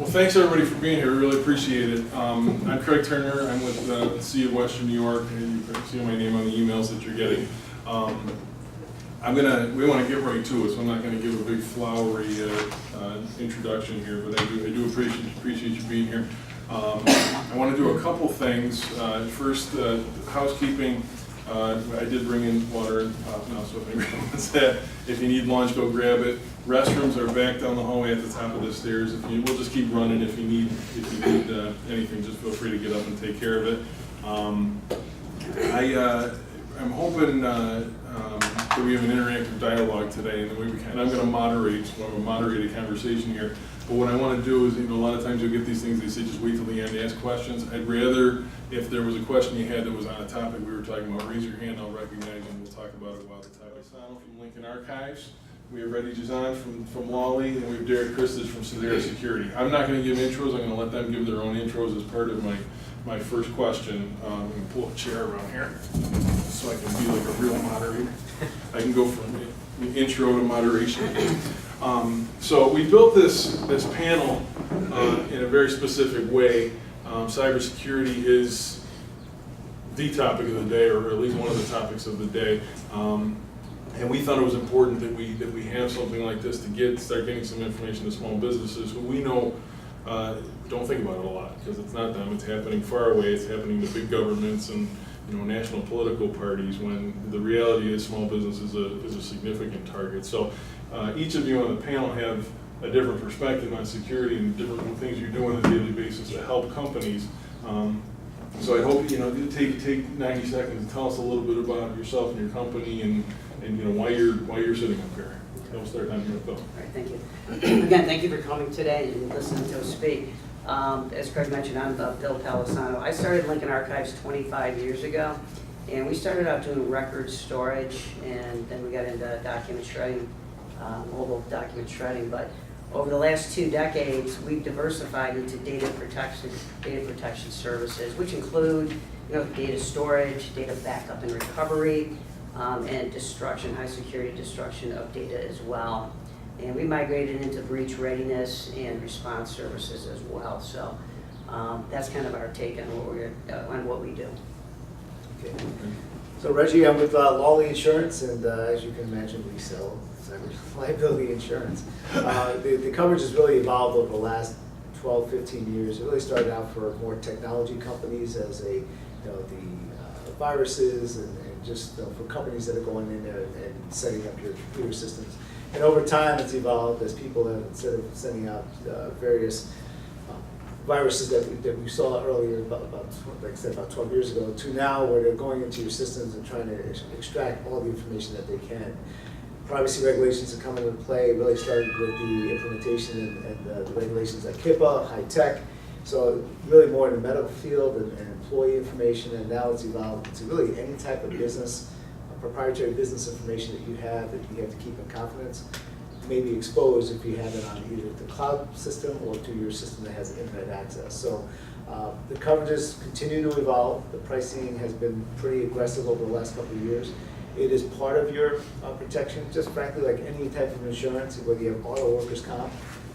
Well, thanks everybody for being here. We really appreciate it. I'm Craig Turner. I'm with the City of Western New York. And you can see my name on the emails that you're getting. We want to get right to it, so I'm not going to give a big flowery introduction here, but I do appreciate you being here. I want to do a couple things. First, housekeeping. I did bring in water now, so if anybody wants that, if you need lunch, go grab it. Restrooms are back down the hallway at the top of the stairs. We'll just keep running. If you need anything, just feel free to get up and take care of it. I'm hoping that we have an interactive dialogue today, and I'm going to moderate a conversation here. But what I want to do is, a lot of times you'll get these things, they say just wait till the end to ask questions. I'd rather, if there was a question you had that was on a topic we were talking about, raise your hand, I'll recognize you, and we'll talk about it while the topic is on. From Lincoln Archives, we have Reggie, DeJean from Lawley, and we have Darrick, Kristich from Sedara Security. I'm not going to give intros, I'm going to let them give their own intros as part of my first question. I'm going to pull a chair around here so I can be like a real moderator. I can go from intro to moderation. So we built this panel in a very specific way. Cybersecurity is the topic of the day, or at least one of the topics of the day. And we thought it was important that we have something like this to start getting some information to small businesses who we know don't think about it a lot, because it's not them. It's happening far away. It's happening to big governments and national political parties, when the reality is small business is a significant target. So each of you on the panel have a different perspective on security and different things you do on a daily basis to help companies. So I hope take 90 seconds to tell us a little bit about yourself and your company and why you're sitting up here. We'll start on here with Bill. All right, thank you. Again, thank you for coming today and listening to us speak. As Craig mentioned, I'm Bill Palisano. I started Lincoln Archives 25 years ago, and we started out doing record storage, and then we got into document shredding, mobile document shredding. But over the last 2 decades, we've diversified into data protection services, which include data storage, data backup and recovery, and destruction, high security destruction of data as well. And we migrated into breach readiness and response services as well. So that's kind of our take on what we do. Okay. So Reggie, I'm with Lawley Insurance, and as you can imagine, we sell cyber liability insurance. The coverage has really evolved over the last 12, 15 years. It really started out for more technology companies as the viruses and just for companies that are going in there and setting up your computer systems. And over time, it's evolved as people have, instead of sending out various viruses that we saw earlier, like I said, about 12 years ago, to now where they're going into your systems and trying to extract all the information that they can. Privacy regulations are coming into play. It really started with the implementation and the regulations like HIPAA, high tech. So really more in the medical field and employee information, and now it's evolved to really any type of business, proprietary business information that you have to keep in confidence may be exposed if you have it on either the cloud system or to your system that has internet access. So the coverages continue to evolve. The pricing has been pretty aggressive over the last couple of years. It is part of your protection, just frankly like any type of insurance, whether you have auto or workers' comp.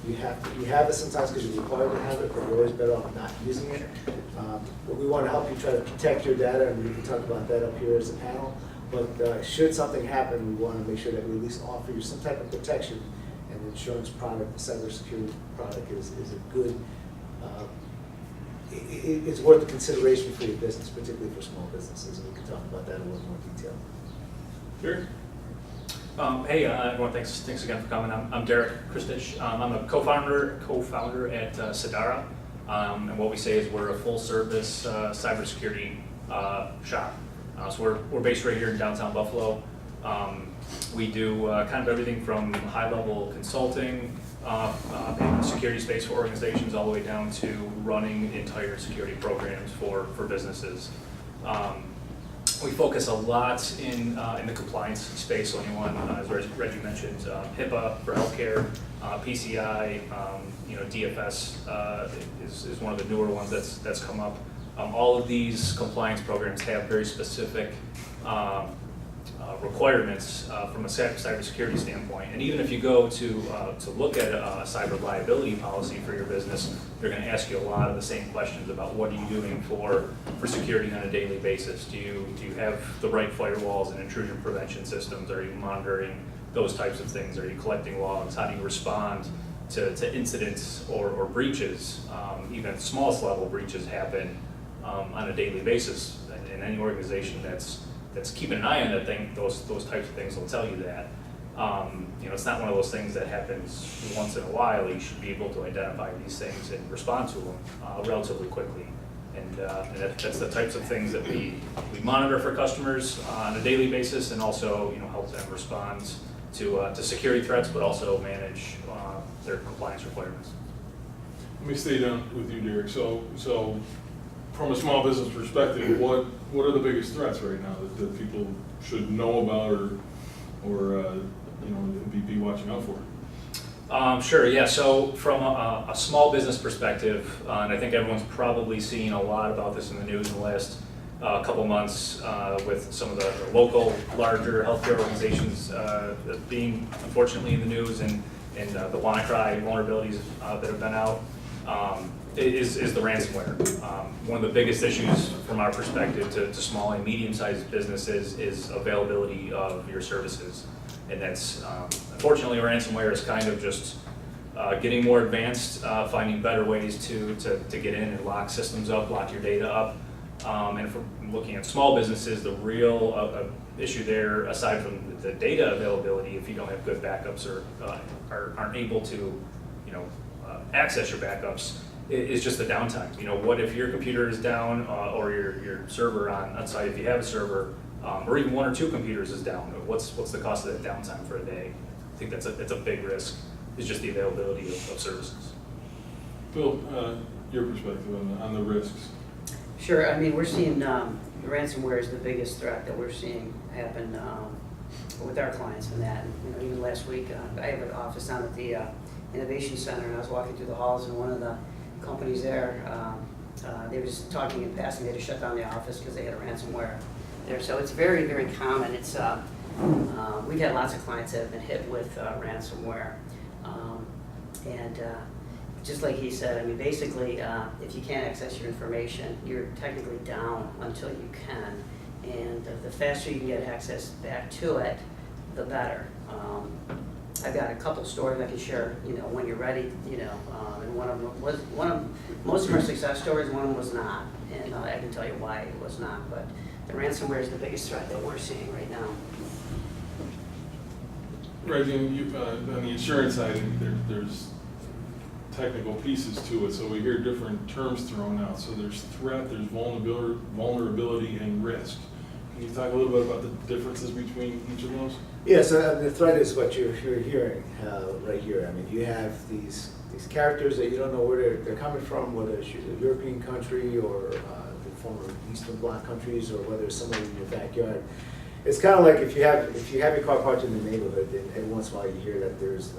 You have it sometimes because you're required to have it, but you're always better off not using it. But we want to help you try to protect your data, and we can talk about that up here as a panel. But should something happen, we want to make sure that we at least offer you some type of protection, and the insurance product, the cybersecurity product is a good, it's worth the consideration for your business, particularly for small businesses, and we can talk about that in a little more detail. Sure. Hey everyone, thanks again for coming. I'm Darrick, Kristich. I'm a co-founder at Sedara, and what we say is we're a full-service cybersecurity shop. So we're based right here in downtown Buffalo. We do kind of everything from high-level consulting in the security space for organizations, all the way down to running entire security programs for businesses. We focus a lot in the compliance space. So anyone, as Reggie mentioned, HIPAA for healthcare, PCI, DFS is one of the newer ones that's come up. All of these compliance programs have very specific requirements from a cybersecurity standpoint. And even if you go to look at a cyber liability policy for your business, they're going to ask you a lot of the same questions about what are you doing for security on a daily basis. Do you have the right firewalls and intrusion prevention systems? Are you monitoring those types of things? Are you collecting logs? How do you respond to incidents or breaches? Even the smallest level breaches happen on a daily basis. And any organization that's keeping an eye on that thing, those types of things will tell you that. It's not one of those things that happens once in a while. You should be able to identify these things and respond to them relatively quickly. And that's the types of things that we monitor for customers on a daily basis, and also help them respond to security threats, but also manage their compliance requirements. Let me stay down with you, Darrick. So from a small business perspective, what are the biggest threats right now that people should know about or be watching out for? Sure, yeah. So from a small business perspective, and I think everyone's probably seen a lot about this in the news in the last couple months with some of the local, larger healthcare organizations being unfortunately in the news, and the WannaCry vulnerabilities that have been out, is the ransomware. One of the biggest issues from our perspective to small and medium-sized businesses is availability of your services. And that's, unfortunately, ransomware is kind of just getting more advanced, finding better ways to get in and lock systems up, lock your data up. And if we're looking at small businesses, the real issue there, aside from the data availability, if you don't have good backups or aren't able to, access your backups, is just the downtime. What if your computer is down or your server on site, if you have a server, or even one or two computers is down? What's the cost of that downtime for a day? I think that's a big risk, is just the availability of services. Bill, your perspective on the risks. Sure. I mean, we're seeing ransomware is the biggest threat that we're seeing happen with our clients, and that. Even last week, I have an office down at the Innovation Center, and I was walking through the halls, and one of the companies there, they were just talking in passing. They had to shut down the office because they had a ransomware there. So it's very, very common. It's we've had lots of clients that have been hit with ransomware, and just like he said, I mean, basically, if you can't access your information, you're technically down until you can, and the faster you can get access back to it, the better. I've got a couple stories I can share, when you're ready, and one of them most of our success stories, one of them was not, and I can tell you why it was not, but the ransomware is the biggest threat that we're seeing right now. Reggie, on the insurance side, there's technical pieces to it, so we hear different terms thrown out. So there's threat, there's vulnerability, and risk. Can you talk a little bit about the differences between each of those? Yeah, so the threat is what you're hearing right here. I mean, you have these characters that you don't know where they're coming from, whether it's a European country or the former Eastern Bloc countries, or whether it's somebody in your backyard. It's kind of like if you have your car parked in the neighborhood, then every once in a while you hear that there's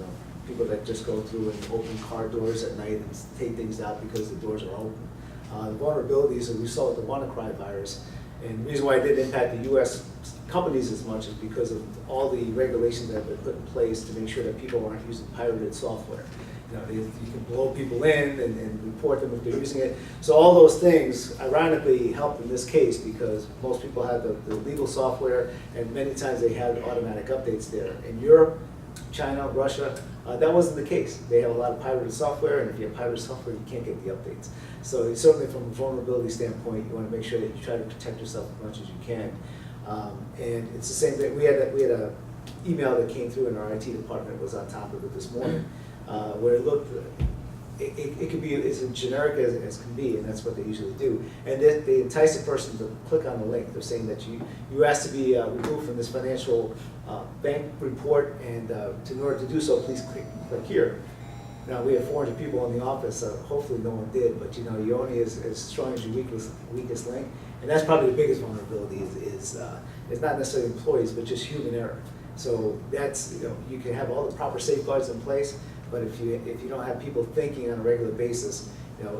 people that just go through and open car doors at night and take things out because the doors are open. The vulnerabilities that we saw with the WannaCry virus, and the reason why it didn't impact the U.S. companies as much is because of all the regulations that have been put in place to make sure that people aren't using pirated software. You can blow people in and report them if they're using it. So all those things, ironically, helped in this case because most people have the legal software, and many times they have automatic updates there. In Europe, China, Russia, that wasn't the case. They have a lot of pirated software, and if you have pirated software, you can't get the updates. So certainly from a vulnerability standpoint, you want to make sure that you try to protect yourself as much as you can. And it's the same thing. We had a email that came through in our IT department, was on top of it this morning, where it looked, it could be as generic as can be, and that's what they usually do. And they entice a person to click on the link. They're saying that you asked to be removed from this financial bank report, and in order to do so, please click here. Now, we have 400 people in the office, so hopefully no one did, but you're only as strong as your weakest link. And that's probably the biggest vulnerability is not necessarily employees, but just human error. So that's, you can have all the proper safeguards in place, but if you don't have people thinking on a regular basis,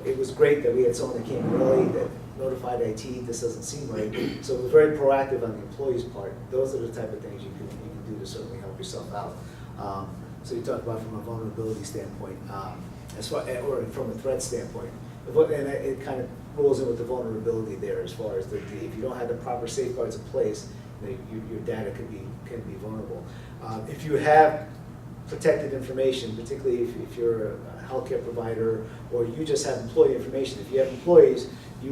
it was great that we had someone that came early that notified IT, this doesn't seem right. So we're very proactive on the employee's part. Those are the type of things you can do to certainly help yourself out. So you talk about from a vulnerability standpoint, as far, or from a threat standpoint. And it kind of rolls in with the vulnerability there as far as if you don't have the proper safeguards in place, your data can be vulnerable. If you have protected information, particularly if you're a healthcare provider or you just have employee information. If you have employees, and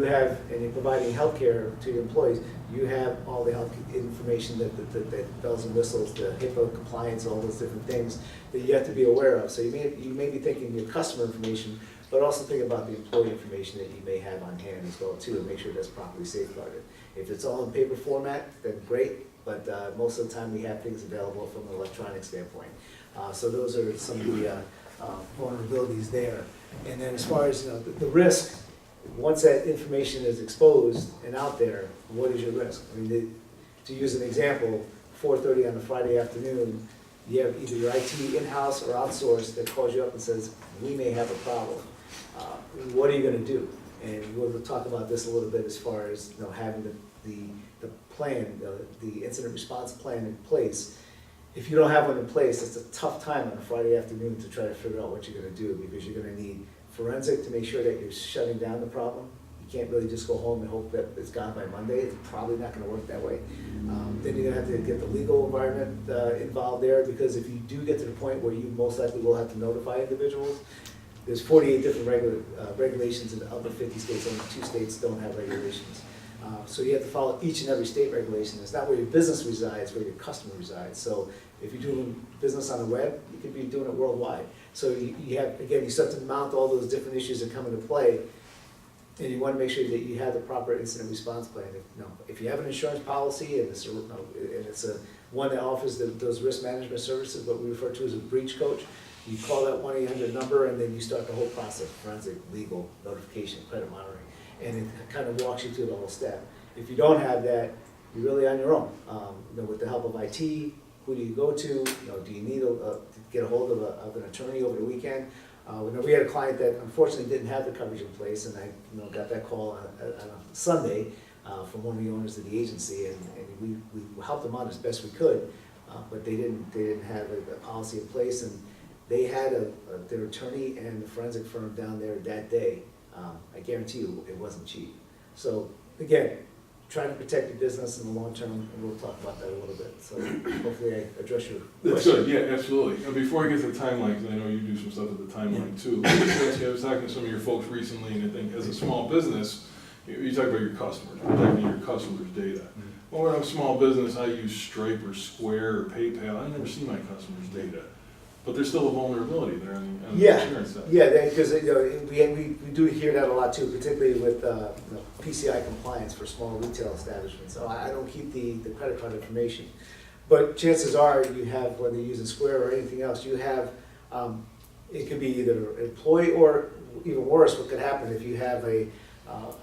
you're providing healthcare to your employees, you have all the health information that bells and whistles, the HIPAA compliance, all those different things that you have to be aware of. So you may be thinking your customer information, but also think about the employee information that you may have on hand as well too, and make sure that's properly safeguarded. If it's all in paper format, then great, but most of the time we have things available from an electronic standpoint. So those are some of the vulnerabilities there. And then as far as the risk, once that information is exposed and out there, what is your risk? I mean, to use an example, 4:30 on a Friday afternoon, you have either your IT in-house or outsourced that calls you up and says, we may have a problem. What are you going to do? And we'll talk about this a little bit as far as having the plan, the incident response plan in place. If you don't have one in place, it's a tough time on a Friday afternoon to try to figure out what you're going to do, because you're going to need forensic to make sure that you're shutting down the problem. You can't really just go home and hope that it's gone by Monday. It's probably not going to work that way. Then you're going to have to get the legal environment involved there, because if you do get to the point where you most likely will have to notify individuals, there's 48 different regulations in the other 50 states. Only 2 states don't have regulations. So you have to follow each and every state regulation. It's not where your business resides, where your customer resides. So if you're doing business on the web, you could be doing it worldwide. So you start to mount all those different issues that come into play, and you want to make sure that you have the proper incident response plan. If you have an insurance policy and it's one that offers those risk management services, what we refer to as a breach coach, you call that 1-800 number, and then you start the whole process: forensic, legal, notification, credit monitoring, and it kind of walks you through the whole step. If you don't have that, you're really on your own. With the help of IT, who do you go to? Do you need to get a hold of an attorney over the weekend? We had a client that unfortunately didn't have the coverage in place, and I got that call on a Sunday from one of the owners of the agency, and we helped them out as best we could, but they didn't have a policy in place, and they had their attorney and the forensic firm down there that day. I guarantee you it wasn't cheap. So again, trying to protect your business in the long term, and we'll talk about that a little bit. So hopefully I address your question. That's good, yeah, absolutely. And before I get to the timeline, because I know you do some stuff with the timeline too, let me just ask you, I was talking to some of your folks recently, and I think as a small business, you talk about your customers, protecting your customers' data. Well, when I'm a small business, I use Stripe or Square or PayPal. I never see my customers' data. But there's still a vulnerability there on the insurance side. Yeah, because we do hear that a lot too, particularly with PCI compliance for small retail establishments. So I don't keep the credit card information, but chances are you have, whether you're using Square or anything else, you have it could be either an employee, or even worse, what could happen if you have a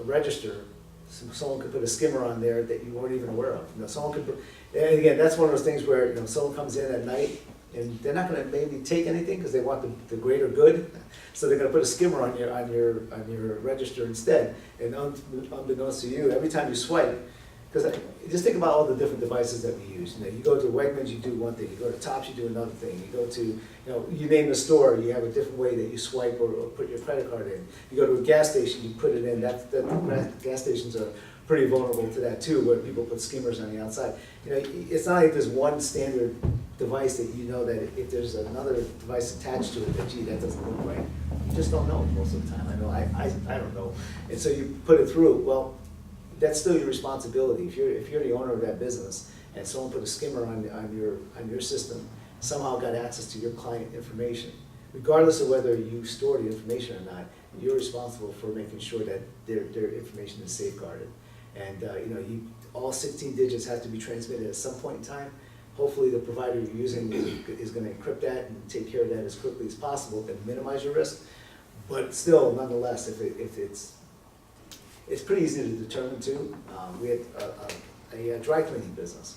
register. Someone could put a skimmer on there that you weren't even aware of. Someone could, and again, that's one of those things where someone comes in at night, and they're not going to maybe take anything because they want the greater good, so they're going to put a skimmer on your register instead. And unbeknownst to you, every time you swipe, because just think about all the different devices that we use. You go to Wegmans, you do one thing. You go to Tops, you do another thing. You go to you name the store, you have a different way that you swipe or put your credit card in. You go to a gas station, you put it in. Gas stations are pretty vulnerable to that too, where people put skimmers on the outside. It's not like there's one standard device that that if there's another device attached to it, that that doesn't look right. You just don't know most of the time. I know I don't know, and so you put it through. Well, that's still your responsibility. If you're the owner of that business and someone put a skimmer on your system, somehow got access to your client information, regardless of whether you store the information or not, you're responsible for making sure that their information is safeguarded. And all 16 digits have to be transmitted at some point in time. Hopefully the provider you're using is going to encrypt that and take care of that as quickly as possible and minimize your risk. But still, nonetheless, if it's pretty easy to determine too. We had a dry cleaning business.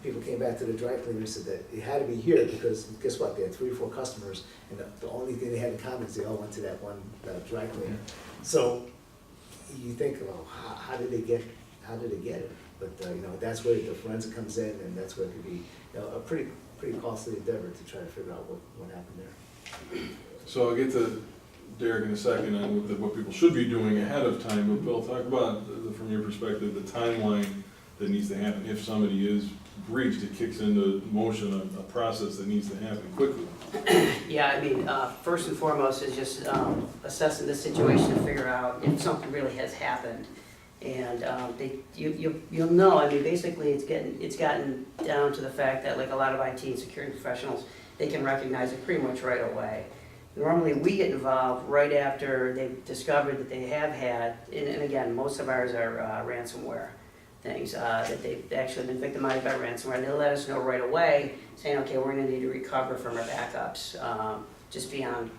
People came back to the dry cleaner and said that it had to be here because guess what? They had 3 or 4 customers, and the only thing they had in common is they all went to that one dry cleaner. So you think, well, how did they get it? But, that's where the forensic comes in, and that's where it could be, a pretty costly endeavor to try to figure out what happened there. So I'll get to Darrick in a second on what people should be doing ahead of time, but Bill, talk about, from your perspective, the timeline that needs to happen. If somebody is breached, it kicks into motion a process that needs to happen quickly. Yeah, I mean, first and foremost is just assessing the situation to figure out if something really has happened. And you'll know, I mean, basically it's gotten down to the fact that like a lot of IT and security professionals, they can recognize it pretty much right away. Normally we get involved right after they've discovered that they have had, and again, most of ours are ransomware things, that they've actually been victimized by ransomware, and they'll let us know right away, saying, okay, we're gonna need to recover from our backups, just beyond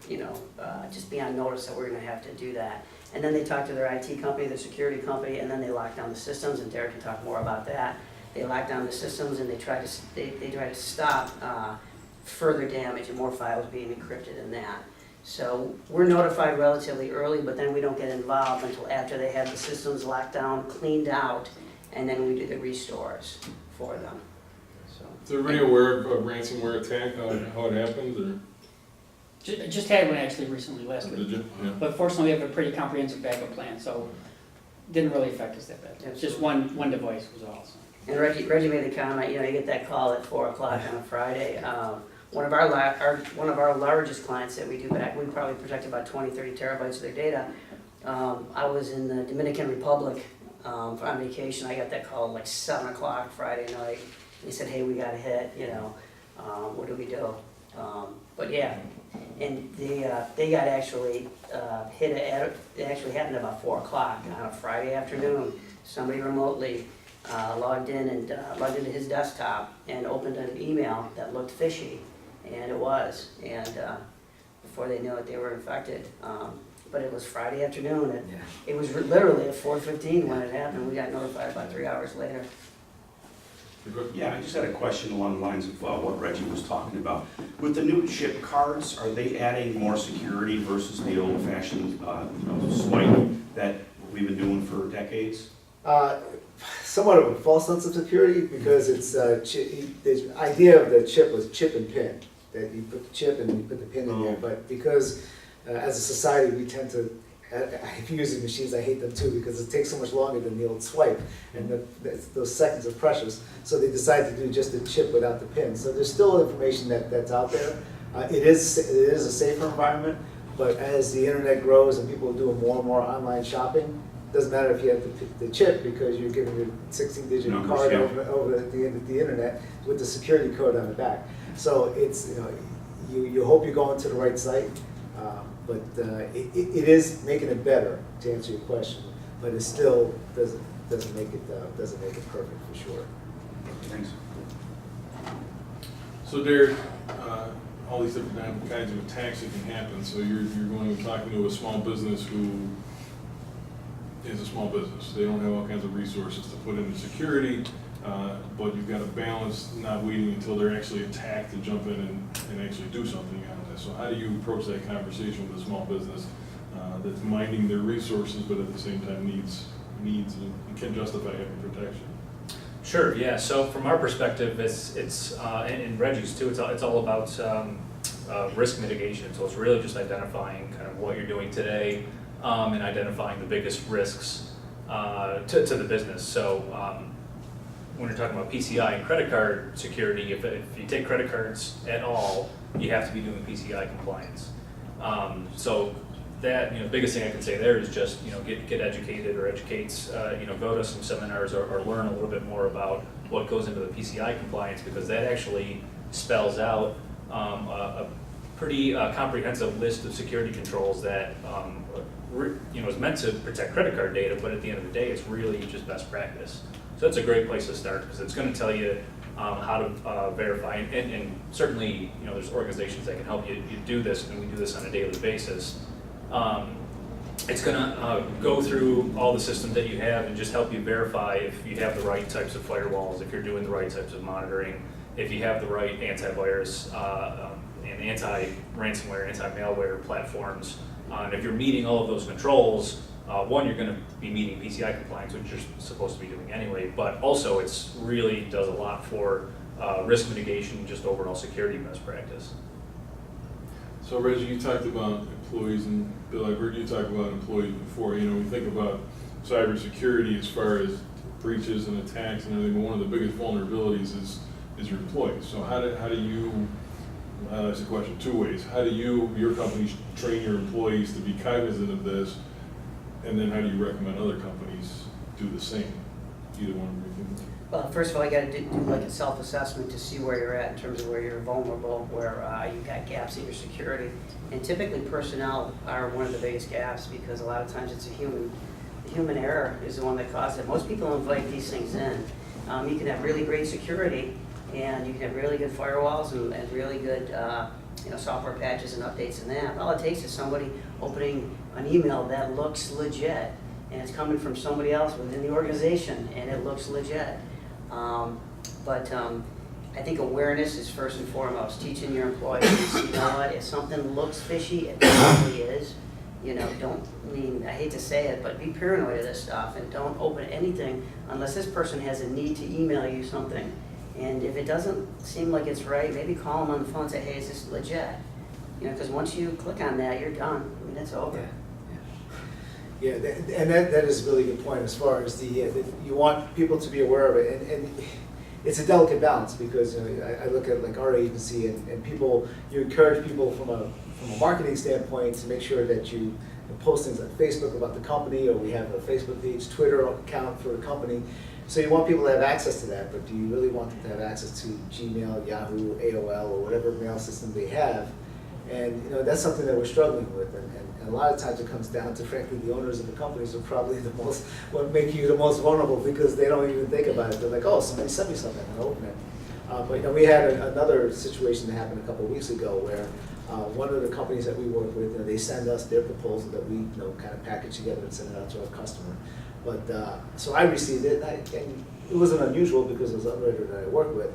notice that we're gonna have to do that. And then they talk to their IT company, their security company, and then they lock down the systems, and Darrick can talk more about that. They lock down the systems and they try to stop further damage and more files being encrypted in that. So we're notified relatively early, but then we don't get involved until after they have the systems locked down, cleaned out, and then we do the restores for them. So. Is everybody aware of a ransomware attack, how it happens, or Just had one actually recently, last did week. you? Yeah. But fortunately, we have a pretty comprehensive backup plan, so didn't really affect us that bad. Just one device was all. So. And Reggie made the comment, you get that call at 4 o'clock on a Friday. One of our largest clients that we do back, we probably protect about 20, 30 terabytes of their data. I was in the Dominican Republic on vacation. I got that call at like 7 o'clock Friday night. They said, hey, we got hit, what do we do? But yeah, and they got actually hit, it actually happened about 4 o'clock on a Friday afternoon. Somebody remotely logged into his desktop and opened an email that looked fishy, and it was. And before they knew it, they were infected. But it was Friday afternoon, and it was literally at 4:15 when it happened. We got notified about 3 hours later. Yeah, I just had a question along the lines of what Reggie was talking about. With the new chip cards, are they adding more security versus the old-fashioned swipe that we've been doing for decades? Somewhat of a false sense of security, because it's the idea of the chip was chip and pin, that you put the chip and you put the pin in there. But because as a society we tend to, if you use these machines, I hate them too, because it takes so much longer than the old swipe, and those seconds are precious. So they decide to do just the chip without the pin. So there's still information that's out there. It is a safer environment, but as the internet grows and people are doing more and more online shopping, it doesn't matter if you have the chip, because you're giving your 16-digit card over the internet with the security code on the back. So it's you hope you're going to the right site. But it is making it better, to answer your question, but it still doesn't make it perfect for sure. Thanks. So Darrick, all these different kinds of attacks that can happen. So you're going and talking to a small business who is a small business. They don't have all kinds of resources to put into security, but you've got to balance not waiting until they're actually attacked to jump in and actually do something on this. So how do you approach that conversation with a small business that's minding their resources, but at the same time needs and can justify having protection? Sure, yeah, so from our perspective, it's and Reggie's too, it's all about risk mitigation. So it's really just identifying kind of what you're doing today and identifying the biggest risks to the business. So when you're talking about PCI and credit card security, if you take credit cards at all, you have to be doing PCI compliance. So that, the biggest thing I can say there is just, get educated or educates, go to some seminars or learn a little bit more about what goes into the PCI compliance, because that actually spells out a pretty comprehensive list of security controls that is meant to protect credit card data, but at the end of the day, it's really just best practice. So that's a great place to start, because it's going to tell you how to verify, and certainly, there's organizations that can help you do this, and we do this on a daily basis. It's going to go through all the systems that you have and just help you verify if you have the right types of firewalls, if you're doing the right types of monitoring, if you have the right antivirus and anti-ransomware, anti-malware platforms. And if you're meeting all of those controls, One, you're going to be meeting PCI compliance, which you're supposed to be doing anyway, but also it's really does a lot for risk mitigation, just overall security best practice. So Reggie, you talked about employees, and Bill, I've heard you talk about employees before. You know, we think about cybersecurity as far as breaches and attacks and everything, but one of the biggest vulnerabilities is your employees. So how do you, that's a question two ways. How do your companies train your employees to be cognizant of this? And then how do you recommend other companies do the same? Either one of you. Well, first of all, you gotta do like a self-assessment to see where you're at in terms of where you're vulnerable, where you've got gaps in your security. And typically personnel are one of the biggest gaps because a lot of times it's a human error is the one that causes it. Most people invite these things in. You can have really great security and you can have really good firewalls and really good software patches and updates and that. All it takes is somebody opening an email that looks legit and it's coming from somebody else within the organization and it looks legit. But I think awareness is first and foremost, teaching your employees, you know what, if something looks fishy, it probably is. You know, I hate to say it, but be paranoid of this stuff and don't open anything unless this person has a need to email you something. And if it doesn't seem like it's right, maybe call them on the phone and say, hey, is this legit? You know, because once you click on that, you're done. I mean, it's over. Yeah, and that is a really good point as far as you want people to be aware of it, and it's a delicate balance because I look at like our agency and people, you encourage people from a marketing standpoint to make sure that you post things on Facebook about the company, or we have a Facebook page, Twitter account for the company. So you want people to have access to that, but do you really want them to have access to Gmail, Yahoo, AOL, or whatever mail system they have? And that's something that we're struggling with, and a lot of times it comes down to, frankly, the owners of the companies are probably what make you the most vulnerable because they don't even think about it. They're like, oh, somebody sent me something, I'll open it. But we had another situation that happened a couple of weeks ago where one of the companies that we work with, they send us their proposal that we kind of package together and send it out to our customer. But so I received it, and it wasn't unusual because it was an underwriter that I work with.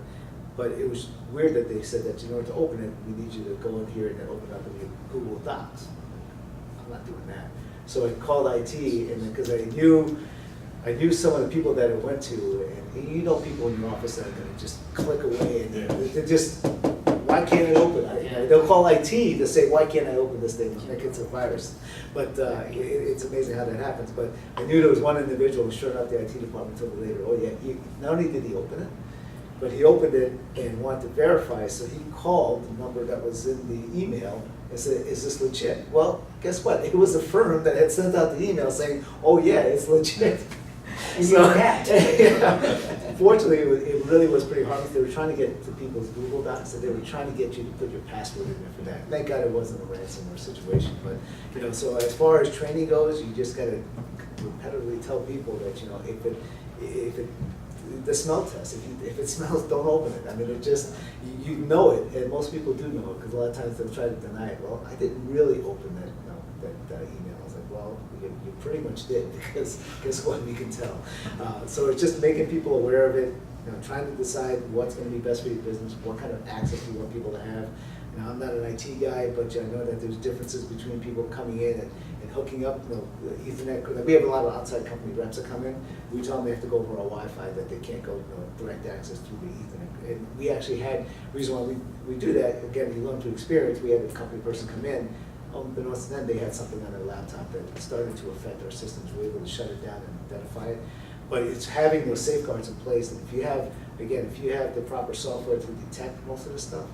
But it was weird that they said that, to open it, we need you to go in here and then open it up in your Google Docs. I'm not doing that. So I called IT, and because I knew some of the people that it went to, and people in your office that are going to just click away, and they're just, why can't it open? They'll call IT to say, why can't I open this thing? Like it's a virus. But it's amazing how that happens. But I knew there was one individual, sure enough, the IT department told me later, oh yeah, not only did he open it, but he opened it and wanted to verify, so he called the number that was in the email and said, is this legit? Well, guess what? It was a firm that had sent out the email saying, oh yeah, it's legit. And you were hacked. Fortunately, it really was pretty harmless. They were trying to get to people's Google Docs, and they were trying to get you to put your password in there for that. Thank God it wasn't a ransomware situation. But so as far as training goes, you just got to repetitively tell people that the smell test. If it smells, don't open it. I mean, it just you know it, and most people do know it because a lot of times they'll try to deny it. Well, I didn't really open that email. I was like, well, you pretty much did because guess what? We can tell. So it's just making people aware of it. Trying to decide what's going to be best for your business, what kind of access you want people to have. I'm not an IT guy, but I know that there's differences between people coming in and hooking up, Ethernet. We have a lot of outside company reps that come in. We tell them they have to go over our Wi-Fi, that they can't go direct access through the Ethernet. And we actually had, reason why we do that, again, we learn through experience. We had a company person come in, unbeknownst to them, they had something on their laptop that started to affect our systems. We were able to shut it down and identify it. But it's having those safeguards in place. And if you have the proper software to detect most of this stuff,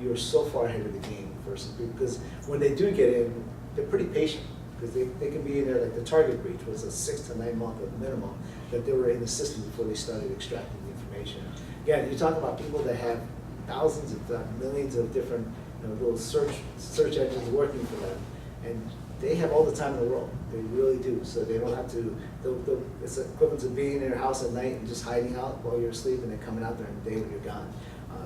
you're so far ahead of the game versus, because when they do get in, they're pretty patient. Because they can be in there, like the target breach was a 6 to 9 month at minimum that they were in the system before they started extracting the information. Again, you talk about people that have thousands, if not millions of different little search engines working for them, and they have all the time in the world. They really do. So they don't have to, it's equivalent to being in their house at night and just hiding out while you're asleep and then coming out during the day when you're gone.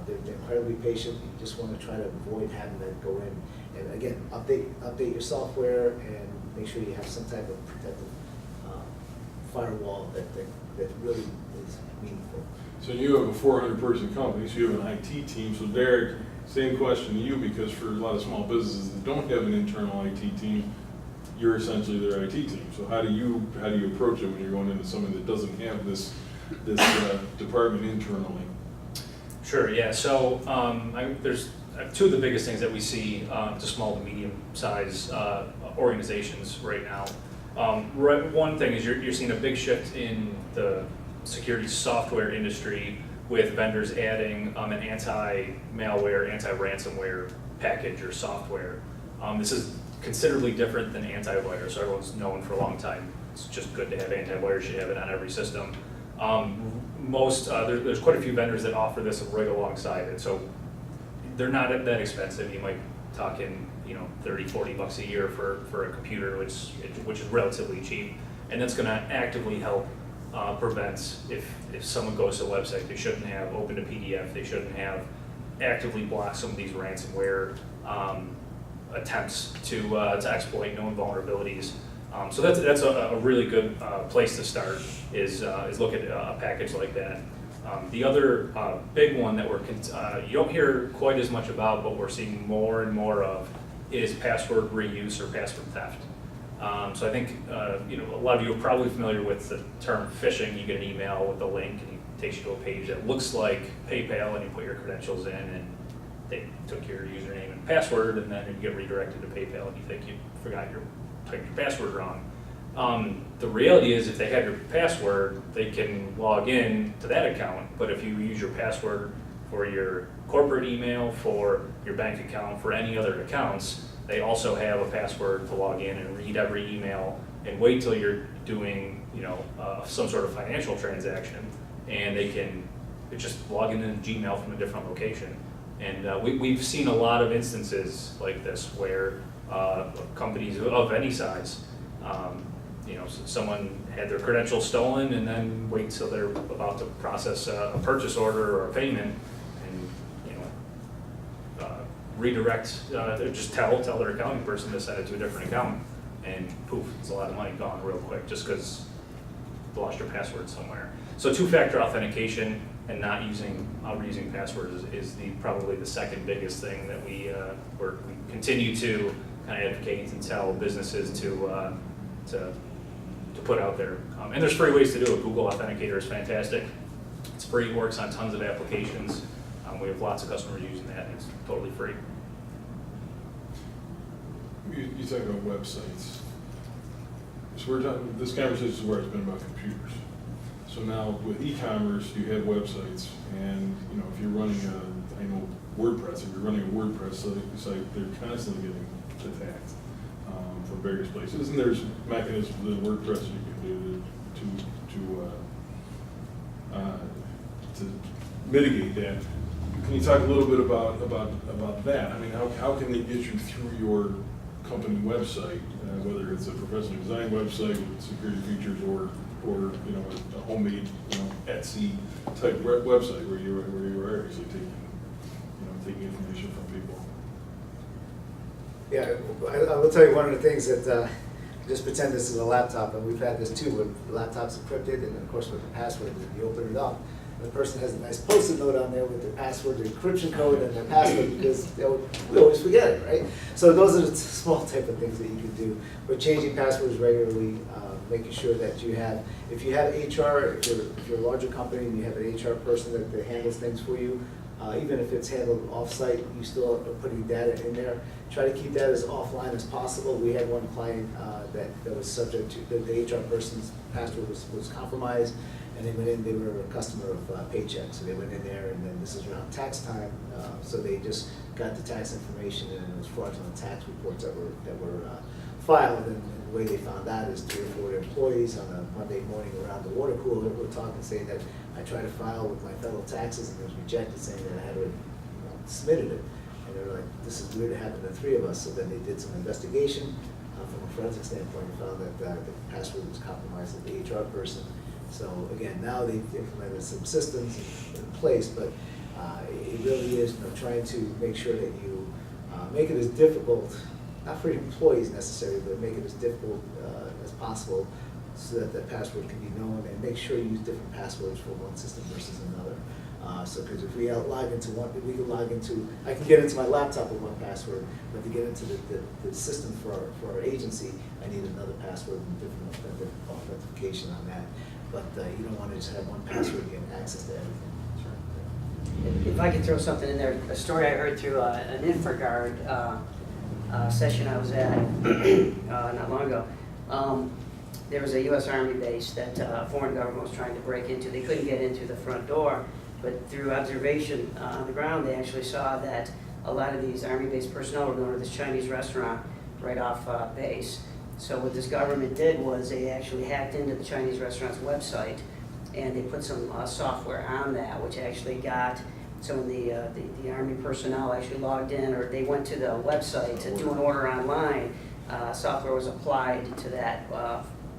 They're incredibly patient. You just want to try to avoid having that go in. And again, update your software and make sure you have some type of protective firewall that really is meaningful. So you have a 400-person company, so you have an IT team. So Darrick, same question to you, because for a lot of small businesses that don't have an internal IT team, you're essentially their IT team. So how do you approach it when you're going into something that doesn't have this department internally? Sure, yeah, so there's two of the biggest things that we see to small to medium size organizations right now. One thing is you're seeing a big shift in the security software industry with vendors adding an anti-malware, anti-ransomware package or software. This is considerably different than antivirus. So everyone's known for a long time. It's just good to have antivirus. You have it on every system. There's quite a few vendors that offer this right alongside it. So they're not that expensive. You might talk in, $30, $40 a year for a computer, which is relatively cheap, and that's going to actively help prevent if someone goes to a website they shouldn't have, opened a PDF they shouldn't have, actively block some of these ransomware attempts to exploit known vulnerabilities. So that's a really good place to start is look at a package like that. The other big one that you don't hear quite as much about, but we're seeing more and more of, is password reuse or password theft. So I think a lot of you are probably familiar with the term phishing. You get an email with a link and it takes you to a page that looks like PayPal, and you put your credentials in and they took your username and password, and then you get redirected to PayPal and you think you forgot typed your password wrong. The reality is if they have your password, they can log in to that account, but if you use your password for your corporate email, for your bank account, for any other accounts, they also have a password to log in and read every email and wait till you're doing some sort of financial transaction, and they can just log into Gmail from a different location. And we've seen a lot of instances like this where companies of any size, someone had their credentials stolen and then wait till they're about to process a purchase order or a payment and redirect, just tell their accounting person to send it to a different account, and poof, it's a lot of money gone real quick just because you lost your password somewhere. So two-factor authentication and not reusing passwords is probably the second biggest thing that we continue to kind of advocate and tell businesses to put out there. And there's free ways to do it. Google Authenticator is fantastic. It's free, works on tons of applications. We have lots of customers using that, and it's totally free. You talk about websites. So this conversation is where it's been about computers. So now with e-commerce, you have websites, and if you're running WordPress, if you're running a WordPress site, they're constantly getting attacked from various places, and there's mechanisms within WordPress you can do to mitigate that. Can you talk a little bit about that? I mean, how can they get you through your company website, whether it's a professional design website with security features or a homemade Etsy type website where you are actually taking information from people? Yeah, I will tell you one of the things that, just pretend this is a laptop, and we've had this too, where the laptop's encrypted, and of course with the password, you open it up, and the person has a nice Post-it note on there with their password, their encryption code, and their password, because we always forget it, right? So those are the small type of things that you can do. But changing passwords regularly, making sure that if you have HR, if you're a larger company and you have an HR person that handles things for you, even if it's handled off-site, you still are putting data in there. Try to keep that as offline as possible. We had one client that was subject to, the HR person's password was compromised, and they went in, they were a customer of Paycheck, so they went in there, and then this is around tax time, so they just got the tax information, and it was fraudulent tax reports that were filed, and the way they found out is 3 or 4 employees on a Monday morning around the water cooler were talking, saying that I tried to file with my federal taxes and it was rejected, saying that I had already submitted it. And they were like, this is weird, it happened to 3 of us. So then they did some investigation from a forensic standpoint and found that the password was compromised of the HR person. So again, now they've implemented some systems in place, but it really is trying to make sure that you make it as difficult, not for your employees necessarily, but make it as difficult as possible so that the password can be known, and make sure you use different passwords for one system versus another. So, because if we log into one, we can log into, I can get into my laptop with one password, but to get into the system for our agency, I need another password and different authentication on that. But you don't want to just have one password and get access to everything. If I could throw something in there, a story I heard through an InfraGuard session I was at not long ago. There was a U.S. Army base that a foreign government was trying to break into. They couldn't get into the front door, but through observation on the ground, they actually saw that a lot of these Army-based personnel were going to this Chinese restaurant right off base. So what this government did was they actually hacked into the Chinese restaurant's website, and they put some software on that, which actually got, so when the Army personnel actually logged in, or they went to the website to do an order online, software was applied to that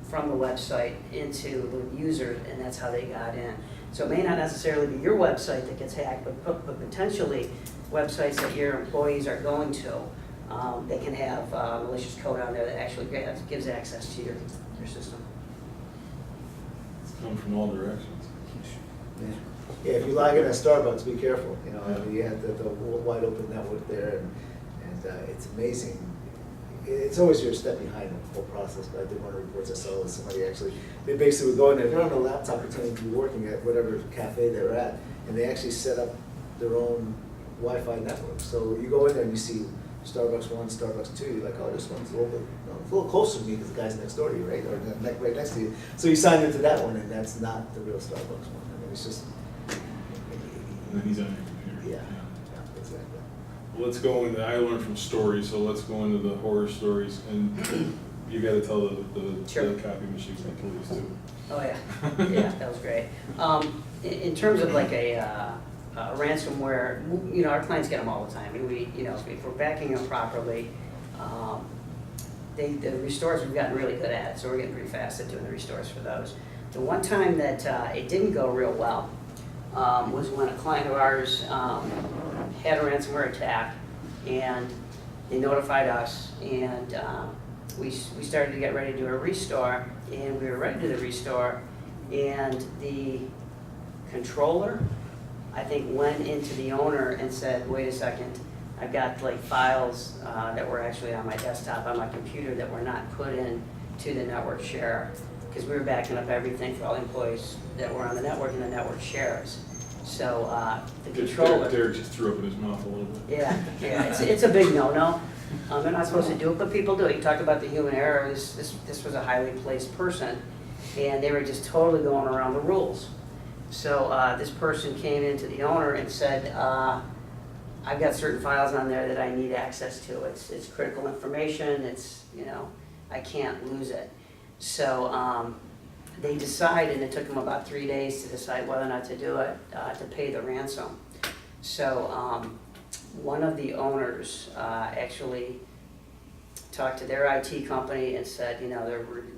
from the website into the user, and that's how they got in. So it may not necessarily be your website that gets hacked, but potentially websites that your employees are going to, they can have malicious code on there that actually gives access to your system. It's come from all directions. Yeah, if you log in at Starbucks, be careful. You know, I mean, you have the wide open network there, and it's amazing. It's always you're a step behind the whole process, but I did one of the reports I saw with somebody actually, they basically would go in there, they're on a laptop pretending to be working at whatever cafe they're at, and they actually set up their own Wi-Fi network. So you go in there and you see Starbucks 1, Starbucks 2, you're like, oh, this one's a little bit, it's a little closer to me because the guy's next door to you, right? Or right next to you. So you sign into that one, and that's not the real Starbucks one. I mean, it's just... And then he's on your computer. Yeah, exactly. Well, let's go into, I learned from stories, so let's go into the horror stories, and you gotta tell Sure. the copy machines and police too. Oh, yeah. Yeah, that was great. In terms of like a ransomware, you know, our clients get them all the time. And we, you know, if we're backing them properly, the restores we've gotten really good at, so we're getting pretty fast at doing the restores for those. The one time that it didn't go real well was when a client of ours had a ransomware attack, and they notified us, and we started to get ready to do a restore, and we were ready to do the restore, and the controller, I think, went into the owner and said, wait a second, I've got like files that were actually on my desktop on my computer that were not put in to the network share, because we were backing up everything for all the employees that were on the network and the network shares. So the controller... Darrick just threw up in his mouth a little bit. Yeah, it's a big no-no. They're not supposed to do it, but people do it. You talk about the human error. This was a highly placed person, and they were just totally going around the rules. So this person came into the owner and said, I've got certain files on there that I need access to. It's critical information. It's, you know, I can't lose it. So they decided, and it took them about 3 days to decide whether or not to do it, to pay the ransom. So one of the owners actually talked to their IT company and said, you know,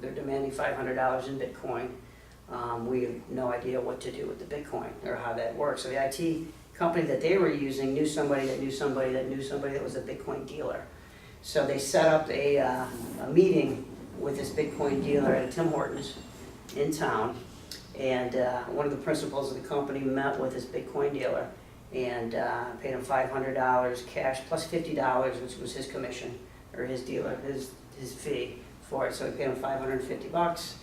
they're demanding $500 in Bitcoin. We have no idea what to do with the Bitcoin or how that works. So the IT company that they were using knew somebody that knew somebody that knew somebody that was a Bitcoin dealer. So they set up a meeting with this Bitcoin dealer at a Tim Hortons in town, and one of the principals of the company met with this Bitcoin dealer and paid him $500 cash plus $50, which was his commission, or his dealer, his fee for it. So he paid him $550.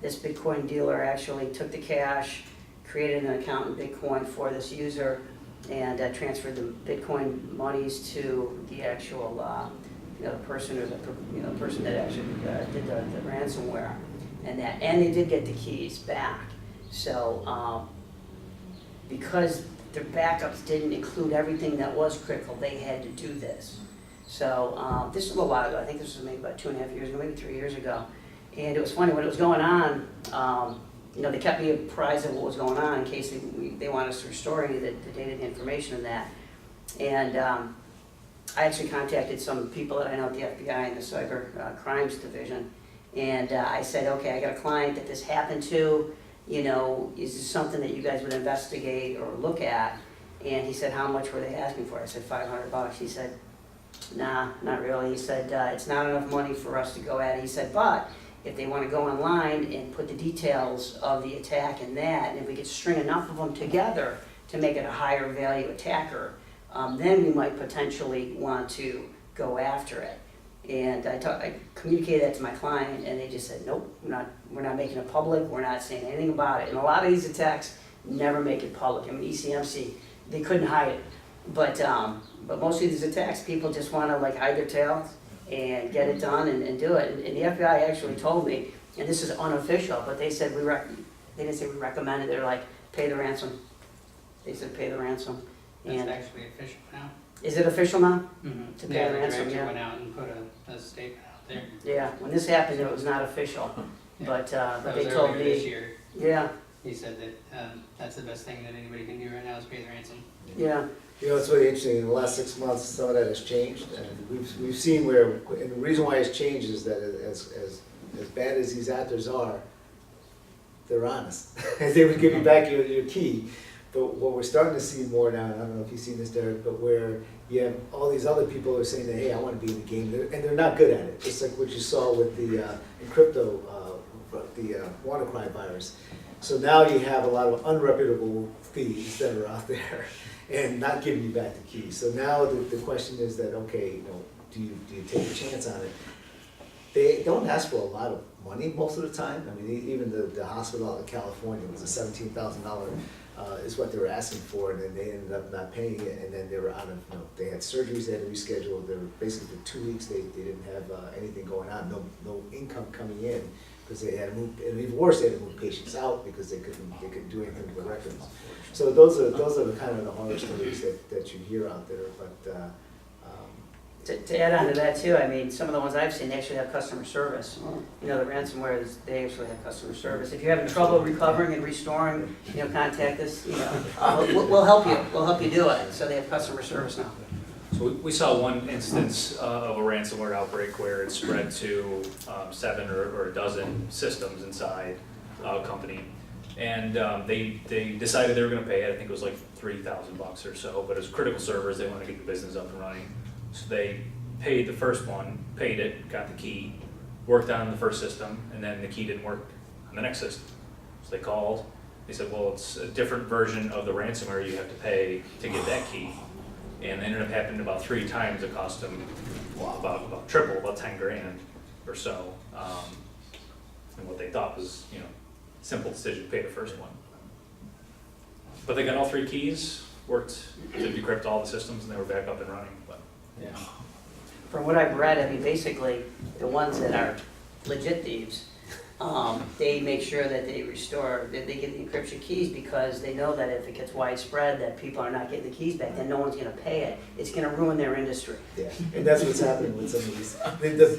This Bitcoin dealer actually took the cash, created an account in Bitcoin for this user, and transferred the Bitcoin monies to the actual you know, the person, or the person that actually did the ransomware, and they did get the keys back. So because their backups didn't include everything that was critical, they had to do this. So this was a while ago. I think this was maybe about 2.5 years ago, maybe 3 years ago. And it was funny, when it was going on, you know, they kept me apprised of what was going on in case they wanted us to restore any of the data, the information in that. And I actually contacted some people that I know at the FBI and the Cyber Crimes Division. And I said, okay, I got a client that this happened to, you know, is this something that you guys would investigate or look at? And he said, how much were they asking for? I said, $500. He said, nah, not really. He said, it's not enough money for us to go at it. He said, but if they want to go online and put the details of the attack in that, and if we could string enough of them together, to make it a higher value attacker, then we might potentially want to go after it. And I communicated that to my client, and they just said, nope, we're not making it public, we're not saying anything about it. And a lot of these attacks never make it public. I mean, ECMC, they couldn't hide it. But most of these attacks, people just want to like hide their tails and get it done and do it. And the FBI actually told me, and this is unofficial, but they said they didn't say we recommend it. They're like, pay the ransom. They said pay the ransom. That's And actually official now. is it official now? Mm-hmm. To pay the ransom, director yeah. went out and put a statement out there. Yeah, when this happened, it was not official. Yeah. But That they was told earlier this me, year. yeah, He said that that's the best thing that anybody can do right now is pay the ransom. yeah, You know, it's really interesting, in the last 6 months, some of that has changed, and we've seen where, and the reason why it's changed is that as bad as these actors are, they're honest. They would give you back your key. But what we're starting to see more now, and I don't know if you've seen this, Darrick, but where you have all these other people who are saying that, hey, I want to be in the game, and they're not good at it. Just like what you saw with the Encrypto, the WannaCry virus. So now you have a lot of unreputable thieves that are out there and not giving you back the key. So now the question is that, okay, you know, do you take a chance on it? They don't ask for a lot of money most of the time. I mean, even the hospital out in California was a $17,000 is what they were asking for, and then they ended up not paying it, and then they were out of, you know, they had surgeries they had to reschedule. They were basically for 2 weeks they didn't have anything going on, no income coming in, because they had to move, and even worse, they had to move patients out because they couldn't do anything with the records. So those are the kind of the horror stories that you hear out there, but. To add on to that too, I mean, some of the ones I've seen, they actually have customer service. You know, the ransomware, they actually have customer service. If you're having trouble recovering and restoring, you know, contact us, you know, we'll help you. We'll help you do it. So they have customer service now. So we saw one instance of a ransomware outbreak where it spread to 7 or a dozen systems inside a company. And they decided they were gonna pay it. I think it was like $3,000 or so, but it was critical servers, they wanted to get the business up and running. So they paid the first one, paid it, got the key, worked on the first system, and then the key didn't work on the next system. So they called, they said, well, it's a different version of the ransomware you have to pay to get that key. And it ended up happening about 3 times. It cost them about triple, about 10 grand or so. And what they thought was, you know, simple decision to pay the first one. But they got all 3 keys, worked to decrypt all the systems, and they were back up and running. But Yeah. From what I've read, I mean, basically, the ones that are legit thieves, they make sure that they restore, that they get the encryption keys, because they know that if it gets widespread, that people are not getting the keys back, then no one's gonna pay it. It's gonna ruin their industry. Yeah, and that's what's happening with some of these,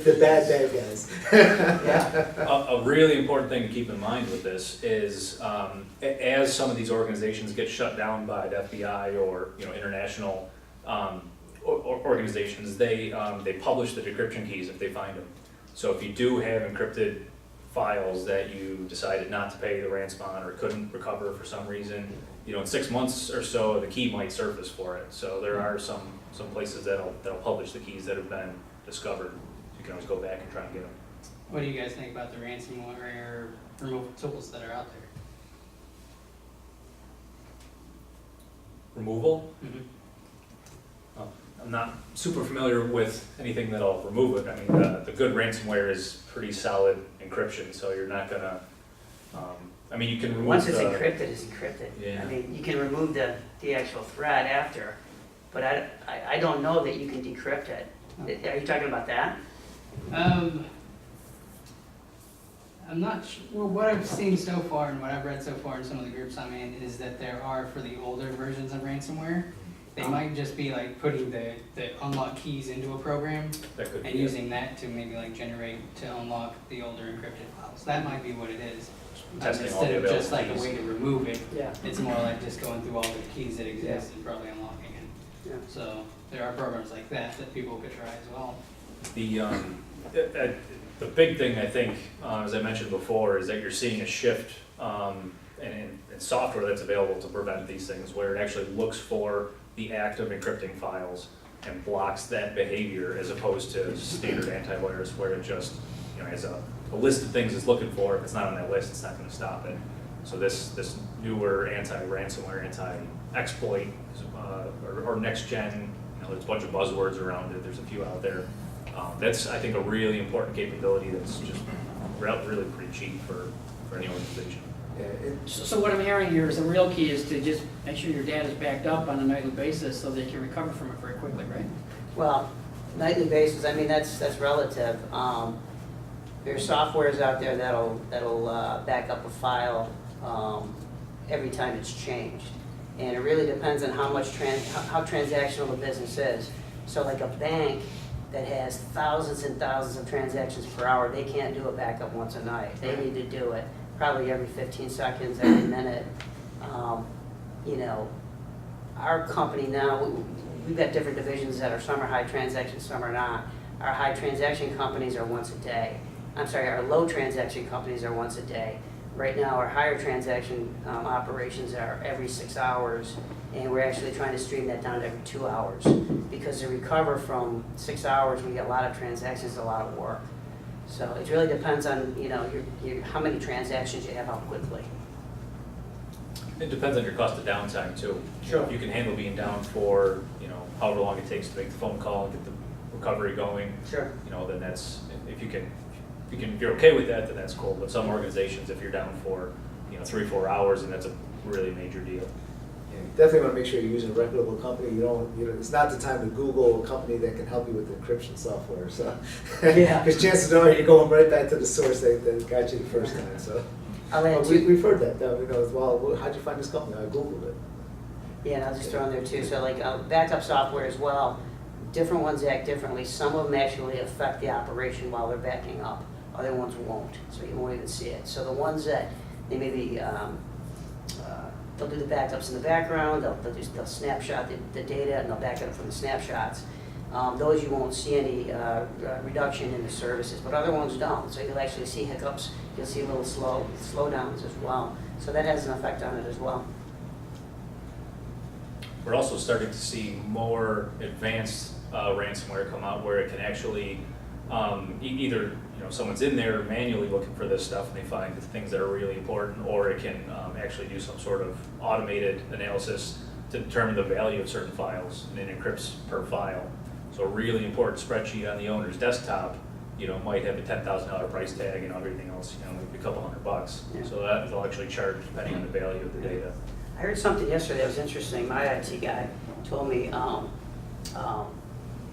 the bad guys. Yeah. a really important thing to keep in mind with this is, as some of these organizations get shut down by the FBI or, you know, international organizations, they publish the decryption keys if they find them. So if you do have encrypted files that you decided not to pay the ransom on or couldn't recover for some reason, you know, in 6 months or so, the key might surface for it. So there are some places that'll publish the keys that have been discovered. You can always go back and try and get them. What do you guys think about the ransomware removal tools that are out there? Removal? Mm-hmm. I'm not super familiar with anything that'll remove it. I mean, the good ransomware is pretty solid encryption, so you're not gonna, I mean, you can remove Once it's the- encrypted, it's encrypted. Yeah. I mean, you can remove the actual thread after, but I don't know that you can decrypt it. Are you talking about that? I'm not sure. Well, what I've seen so far and what I've read so far in some of the groups I'm in is that there are, for the older versions of ransomware, they might just be like putting the unlock keys into a program That could be and it. using that to maybe like generate to unlock the older encrypted files. That might be what it is. Testing all the Instead of just available like a keys. way to remove it, Yeah. it's more like just going through all the keys that exist and probably unlocking it. Yeah. So there are programs like that that people could try as well. The big thing, I think, as I mentioned before, is that you're seeing a shift in software that's available to prevent these things, where it actually looks for the act of encrypting files and blocks that behavior, as opposed to standard antivirus, where it just, you know, has a list of things it's looking for. If it's not on that list, it's not going to stop it. So this newer anti-ransomware, exploit, or next gen, there's a bunch of buzzwords around it, there's a few out there. That's, I think, a really important capability that's just really pretty cheap for any organization. Yeah, So what I'm hearing here is the real key is to just make sure your data is backed up on a nightly basis so that you can recover from it very quickly, right? Well, nightly basis, I mean, that's relative. There's softwares out there that'll back up a file every time it's changed. And it really depends on how much how transactional the business is. So like a bank that has thousands and thousands of transactions per hour, they can't do a backup once a night. They need to do it probably every 15 seconds, every minute. You know, our company now, we've got different divisions that are, some are high transaction, some are not. Our high transaction companies are once a day. I'm sorry, our low transaction companies are once a day. Right now, our higher transaction operations are every 6 hours, and we're actually trying to stream that down to every 2 hours. Because to recover from 6 hours, we get a lot of transactions, a lot of work. So it really depends on, you know, how many transactions you have, how quickly. It depends on your cost of downtime too. Sure. If you can handle being down for, however long it takes to make the phone call and get the recovery going, Sure. Then that's, if you're okay with that, then that's cool. But some organizations, if you're down for, 3-4 hours, and that's a really major deal. Yeah, you definitely want to make sure you're using a reputable company. It's not the time to Google a company that can help you with encryption software. So, Yeah. because chances are you're going right back to the source that got you the first time. So, I'll add we've heard that. Well, how'd you find this company? I Googled it. Yeah, and I'll just throw in there too, so like backup software as well, different ones act differently. Some of them actually affect the operation while they're backing up, other ones won't, so you won't even see it. So the ones that, they maybe, they'll do the backups in the background, they'll snapshot the data and they'll back it up from the snapshots. Those you won't see any reduction in the services, but other ones don't. So you'll actually see hiccups, you'll see little slowdowns as well. So that has an effect on it as well. We're also starting to see more advanced ransomware come out where it can actually either someone's in there manually looking for this stuff and they find the things that are really important, or it can actually do some sort of automated analysis to determine the value of certain files, and it encrypts per file. So a really important spreadsheet on the owner's desktop, might have a $10,000 price tag, and everything else, maybe a couple $100. Yeah. So that they'll actually charge depending on the value of the data. I heard something yesterday that was interesting. My IT guy told me a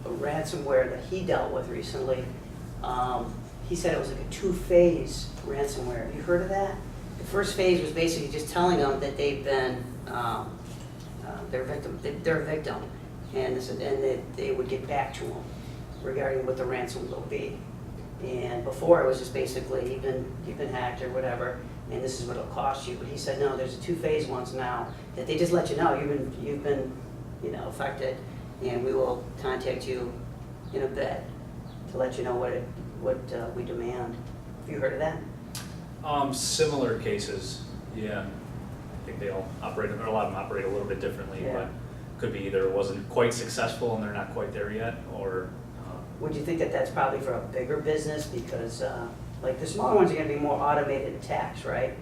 ransomware that he dealt with recently. He said it was like a 2-phase ransomware. Have you heard of that? The first phase was basically just telling them that they've been they're a victim, and they would get back to them regarding what the ransom will be. And before it was just basically you've been hacked or whatever, and this is what it'll cost you. But he said no, there's a 2-phase ones now that they just let you know you've been affected, and we will contact you in a bit to let you know what we demand. Have you heard of that? Similar cases, yeah. I think they all operate, or a lot of them operate a little bit differently, Yeah. but could be either it wasn't quite successful and they're not quite there yet, or Would you think that that's probably for a bigger business? Because like the smaller ones are gonna be more automated attacks, right?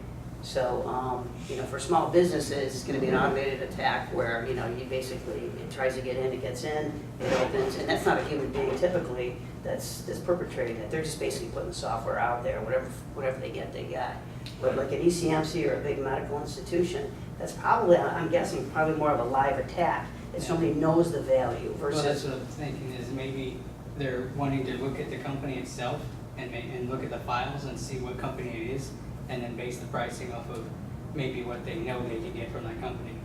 So, for small businesses, it's gonna be an automated attack where, you basically, it tries to get in, it gets in, it opens, and that's not a human being typically that's perpetrating it. They're just basically putting the software out there, whatever they get, they got. But like an ECMC or a big medical institution, that's probably, I'm guessing, probably more of a live attack, that somebody knows the value Well, that's versus. what I'm thinking, is maybe they're wanting to look at the company itself and look at the files and see what company it is, and then base the pricing off of maybe what they know they can get from that company.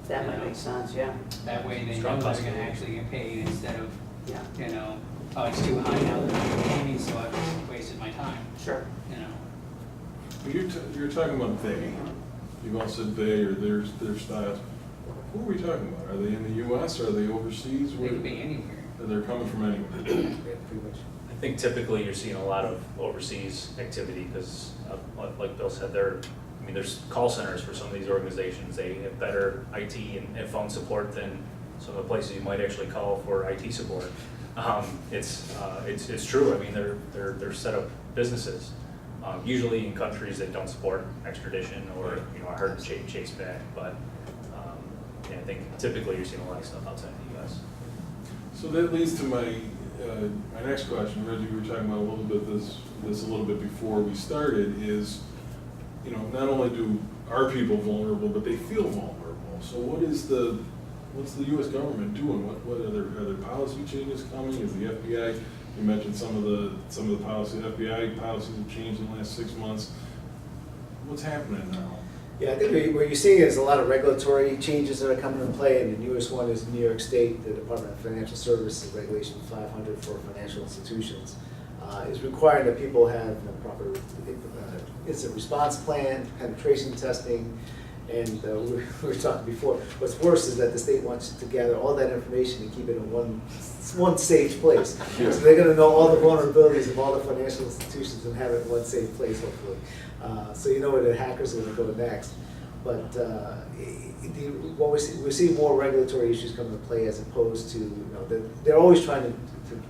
That might make sense, yeah, That way they Strong know they're possibility. gonna actually get paid instead of, yeah, oh, it's too high now, they're not gonna pay me, so I've just wasted my time, sure. You're talking about they. You've all said they or their styles. Who are we talking about? Are they in the U.S. or are they overseas? They Where could be anywhere. they're coming from anywhere? Yeah, pretty much. I think typically you're seeing a lot of overseas activity because, like Bill said, there's call centers for some of these organizations. They have better IT and phone support than some of the places you might actually call for IT support. It's true. I mean, they're set up businesses, usually in countries that don't support extradition or are hard to chase back. But I think typically you're seeing a lot of stuff outside the US. So that leads to my next question. Reggie, we were talking about a little bit this a little bit before we started, is, you know, not only are people vulnerable, but they feel vulnerable. So what's the U.S. government doing? What are there policy changes coming? Is the FBI? You mentioned some of the policy. FBI policies have changed in the last 6 months. What's happening now? Yeah, I think what you're seeing is a lot of regulatory changes that are coming into play, and the newest one is New York State, the Department of Financial Services, Regulation 500 for financial institutions, is requiring that people have proper incident response plan, penetration testing, and we were talking before, what's worse is that the state wants to gather all that information and keep it in one safe place. So they're going to know all the vulnerabilities of all the financial institutions and have it in one safe place, hopefully. So you know where the hackers are going to go next. But what we're seeing more regulatory issues come into play, as opposed to, you know, they're always trying to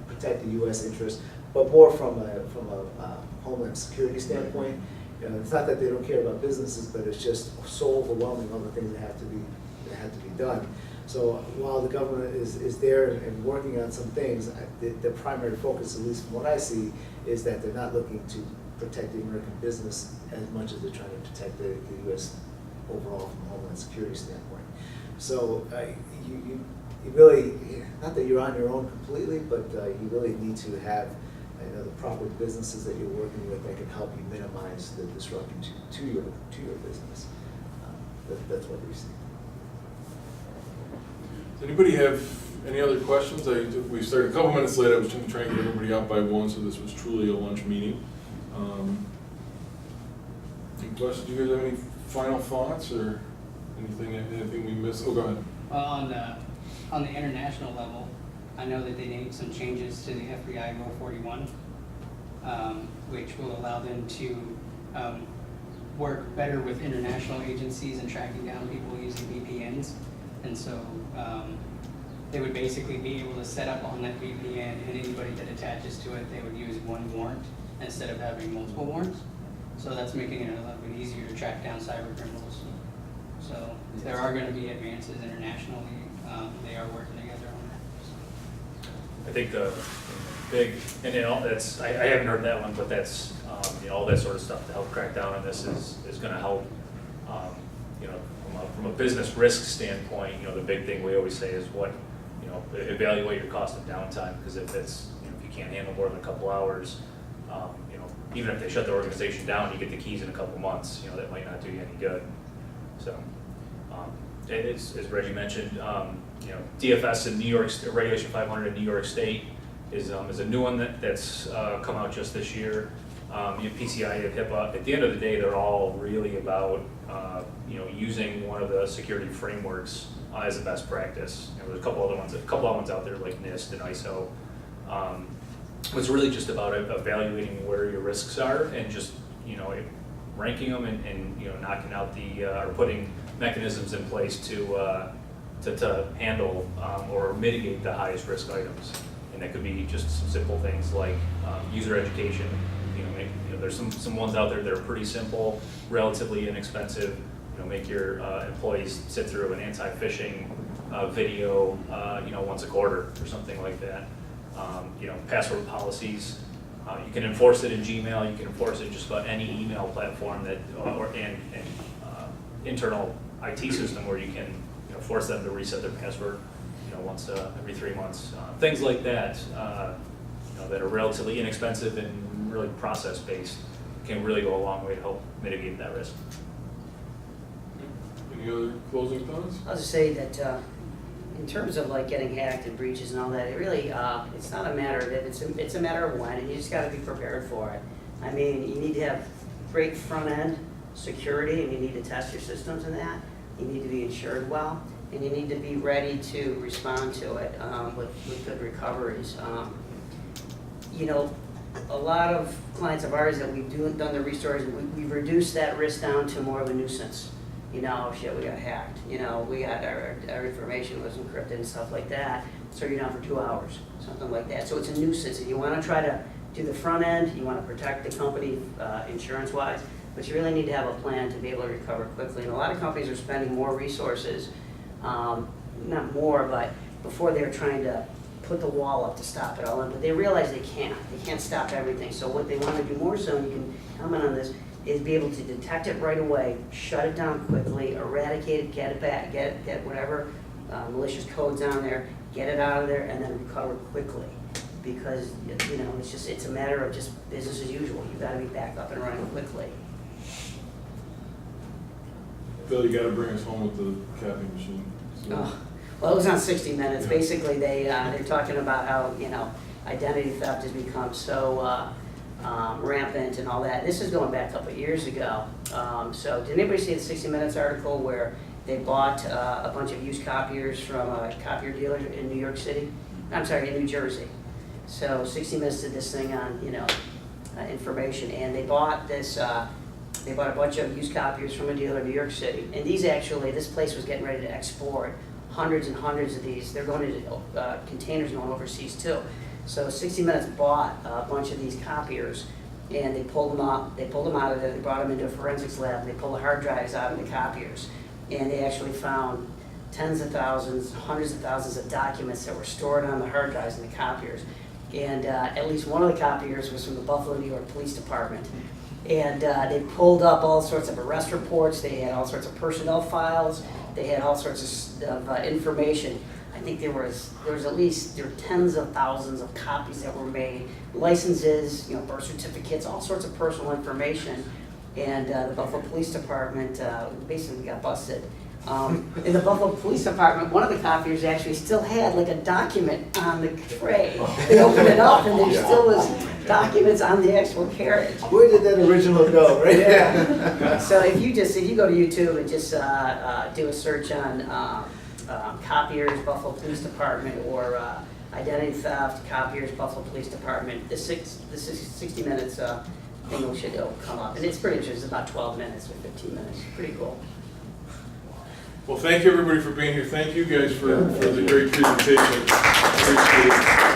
protect the U.S. interest, but more from a homeland security standpoint. You know, it's not that they don't care about businesses, but it's just so overwhelming, all the things that have to be done. So while the government is there and working on some things, the primary focus, at least from what I see, is that they're not looking to protect the American business as much as they're trying to protect the U.S. overall from a homeland security standpoint. So you really, not that you're on your own completely, but you really need to have, you know, the proper businesses that you're working with that can help you minimize the disruption to your business. That's what we see. Does anybody have any other questions? We started a couple minutes late. I was trying to get everybody out by 1, so this was truly a lunch meeting. Any questions? Do you guys have any final thoughts or anything we missed? Oh, go ahead. Well, on the international level, I know that they made some changes to the FBI Rule 41, which will allow them to work better with international agencies and tracking down people using VPNs. And so they would basically be able to set up on that VPN, and anybody that attaches to it, they would use one warrant instead of having multiple warrants. So that's making it a little bit easier to track down cyber criminals. So there are going to be advances internationally. They are working together on that. I think the big, and you know, that's, I haven't heard that one, but that's, you know, all that sort of stuff to help crack down on this is going to help, you know, from a business risk standpoint. You know, the big thing we always say is you know, evaluate your cost of downtime, because if it's, you know, if you can't handle more than a couple hours, you know, even if they shut the organization down, you get the keys in a couple months, you know, that might not do you any good. So, it's, as Reggie mentioned, you know, DFS in New York, Regulation 500 in New York State is a new one that's come out just this year. You have PCI and HIPAA. At the end of the day, they're all really about you know, using one of the security frameworks as a best practice. You know, there's a couple other ones out there like NIST and ISO. It's really just about evaluating where your risks are and just, you know, ranking them and you know, knocking out or putting mechanisms in place to handle or mitigate the highest risk items. And that could be just some simple things like user education. You know, there's some ones out there that are pretty simple, relatively inexpensive. You know, make your employees sit through an anti-phishing video, you know, once a quarter or something like that. You know, password policies. You can enforce it in Gmail. You can enforce it just about any email platform that, and internal IT system where you can, you know, force them to reset their password, you know, once every 3 months. Things like that, you know, that are relatively inexpensive and really process-based can really go a long way to help mitigate that risk. Any other closing thoughts? I'll just say that in terms of like getting hacked and breaches and all that, it really, it's not a matter of if, it's a matter of when, and you just gotta be prepared for it. I mean, you need to have great front-end security, and you need to test your systems and that. You need to be insured well, and you need to be ready to respond to it with good recoveries. You know, a lot of clients of ours that we've done the restores, we've reduced that risk down to more of a nuisance. You know, shit, we got hacked. You know, we got our information was encrypted and stuff like that. So you're down for 2 hours, something like that. So it's a nuisance, and you want to try to do the front end. You want to protect the company insurance-wise, but you really need to have a plan to be able to recover quickly. And a lot of companies are spending more resources not more, but before they were trying to put the wall up to stop it all, but they realize they can't stop everything. So what they want to do more so, and you can comment on this, is be able to detect it right away, shut it down quickly, eradicate it, get it back, get whatever malicious codes on there, get it out of there, and then recover quickly. Because, you know, it's a matter of just business as usual. You've got to be back up and running quickly. Phil, you gotta bring us home with the copy machine. So- Oh, well, it was on 60 Minutes. Basically, they're talking about how, you know, identity theft has become so rampant and all that. This is going back a couple of years ago. So did anybody see the 60 Minutes article where they bought a bunch of used copiers from a copier dealer in New York City? I'm sorry, in New Jersey. So 60 Minutes did this thing on, you know, information, and they bought this, they bought a bunch of used copiers from a dealer in New York City. And these actually, this place was getting ready to export hundreds and hundreds of these. They're going to containers going overseas too. So 60 Minutes bought a bunch of these copiers, and they pulled them up. They pulled them out of there. They brought them into a forensics lab. And they pulled the hard drives out of the copiers, and they actually found tens of thousands, hundreds of thousands of documents that were stored on the hard drives in the copiers. And at least one of the copiers was from the Buffalo, New York Police Department. And they pulled up all sorts of arrest reports. They had all sorts of personnel files. They had all sorts of information. I think there were tens of thousands of copies that were made, licenses, you know, birth certificates, all sorts of personal information. And the Buffalo Police Department basically got busted. In the Buffalo Police Department, one of the copiers actually still had like a document on the tray. They opened it up and there still was documents on the actual carriage. Where did that original go, right? Yeah. So if you go to YouTube and just do a search on copiers, Buffalo Police Department, or identity theft, copiers, Buffalo Police Department, the 60 Minutes thing should come up. And it's pretty interesting. It's about 12 minutes or 15 minutes. Pretty cool. Well, thank you everybody for being here. Thank you guys for the great presentation. Appreciate it.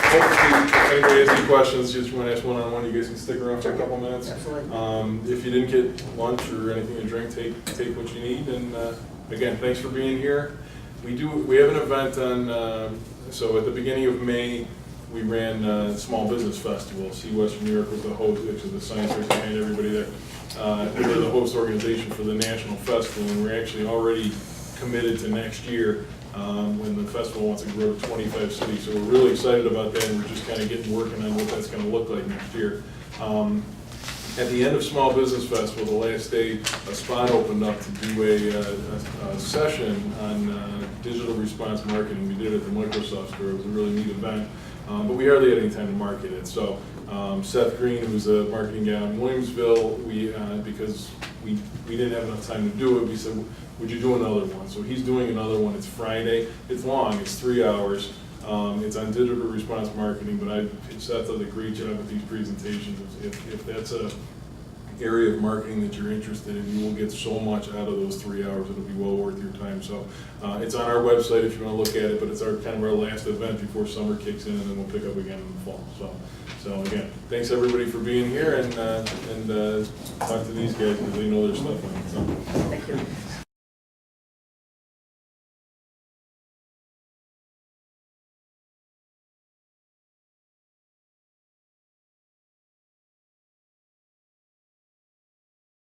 Hopefully, if anybody has any questions, just want to ask one-on-one, you guys can stick around for a couple minutes. Absolutely. If you didn't get lunch or anything to drink, take what you need. And again, thanks for being here. We have an event on, so at the beginning of May, we ran Small Business Festival. See Western New York was the host, which is the science behind everybody there. We were the host organization for the national festival, and we're actually already committed to next year when the festival wants to grow to 25 cities. So we're really excited about that, and we're just kind of getting working on what that's going to look like next year. At the end of Small Business Festival, the last day, a spot opened up to do a session on digital response marketing. We did it at the Microsoft store. It was a really neat event, but we hardly had any time to market it. So Seth Green, who's a marketing guy in Williamsville, because we didn't have enough time to do it, we said, would you do another one? So he's doing another one. It's Friday. It's long. It's 3 hours. It's on digital response marketing, but Seth does a great job with these presentations. If that's a area of marketing that you're interested in, you will get so much out of those 3 hours. It'll be well worth your time. So it's on our website if you want to look at it, but it's kind of our last event before summer kicks in, and then we'll pick up again in the fall. So again, thanks everybody for being here, and talk to these guys because they know their stuff. So. Thank you.